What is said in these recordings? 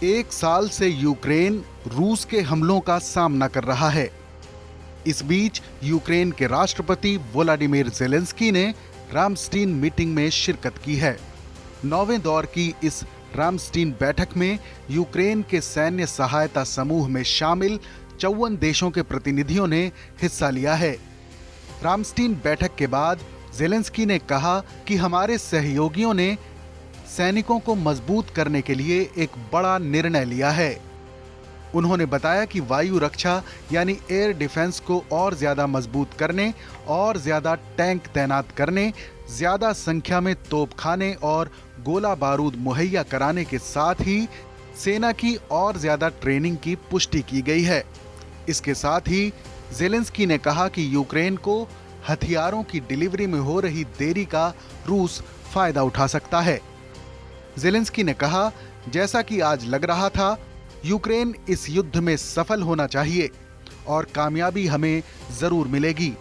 एक साल से यूक्रेन रूस के हमलों का सामना कर रहा है। इस बीच यूक्रेन के राष्ट्रपति वोलोडिमीर ज़ेलेंस्की ने रामस्टीन मीटिंग में शिरकत की है। 9वें दौर की इस रामस्टीन बैठक में यूक्रेन के सैन्य सहायता समूह में शामिल 54 देशों के प्रतिनिधियों ने हिस्सा लिया है। रामस्टीन बैठक के बाद ज़ेलेंस्की ने कहा कि हमारे सहयोगियों ने सैनिकों को मजबूत करने के लिए एक बड़ा निर्णय लिया है। उन्होंने बताया कि वायु रक्षा यानी एयर डिफेंस को और ज्यादा मजबूत करने और ज्यादा टैंक तैनात करने, ज्यादा संख्या में तोपखाने और गोला बारूद मुहैया कराने के साथ ही सेना की और ज्यादा ट्रेनिंग की पुष्टि की गई है। इसके साथ ही ज़ेलेंस्की ने कहा कि यूक्रेन को हथियारों की डिलीवरी में हो रही देरी का रूस फायदा उठा सकता है। ज़ेलेंस्की ने कहा, जैसा कि आज लग रहा था, यूक्रेन इस युद्ध में सफल होना चाहिए और कामयाबी हमें जरूर मिलेगी।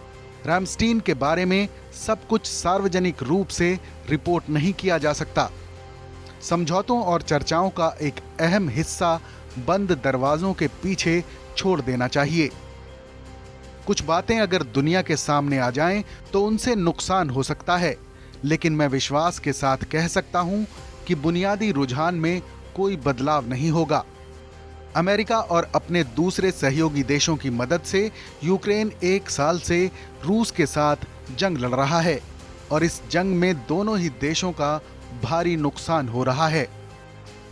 रामस्टीन के बारे में सब कुछ सार्वजनिक रूप से रिपोर्ट नहीं किया जा सकता। समझौतों और चर्चाओं का एक अहम हिस्सा बंद दरवाजों के पीछे छोड़ देना चाहिए। कुछ बातें अगर दुनिया के सामने आ जाएं तो उनसे नुकसान हो सकता है, लेकिन मैं विश्वास के साथ कह सकता हूं कि बुनियादी रुझान में कोई बदलाव नहीं होगा। अमेरिका और अपने दूसरे सहयोगी देशों की मदद से यूक्रेन एक साल से रूस के साथ जंग लड़ रहा है और इस जंग में दोनों ही देशों का भारी नुकसान हो रहा है।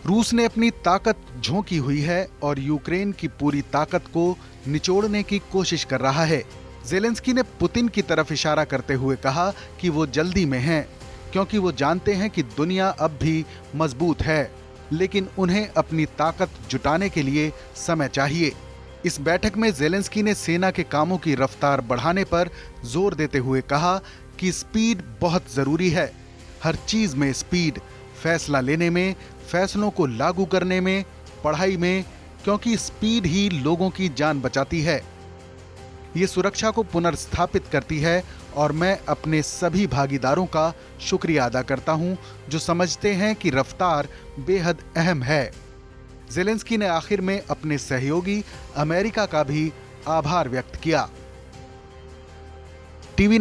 रूस ने अपनी ताकत झोंकी हुई है और यूक्रेन की पूरी ताकत को निचोड़ने की कोशिश कर रहा है। ज़ेलेंस्की ने पुतिन की तरफ इशारा करते हुए कहा कि वो जल्दी में हैं, क्योंकि वो जानते हैं कि दुनिया अब भी मजबूत है, लेकिन उन्हें अपनी ताकत जुटाने के लिए समय चाहिए। इस बैठक में ज़ेलेंस्की ने सेना के कामों की रफ्तार बढ़ाने पर जोर देते हुए कहा कि स्पीड बहुत जरूरी है। हर चीज में स्पीड, फैसला लेने में, फैसलों को लागू करने में, पढ़ाई में, क्योंकि स्पीड ही लोगों की जान बचाती है। ये सुरक्षा को पुनर्स्थापित करती है और मैं अपने सभी भागीदारों का शुक्रिया अदा करता हूं जो समझते हैं कि रफ्तार बेहद अहम है। ज़ेलेंस्की ने आखिर में अपने सहयोगी अमेरिका का भी आभार व्यक्त किया। टीवी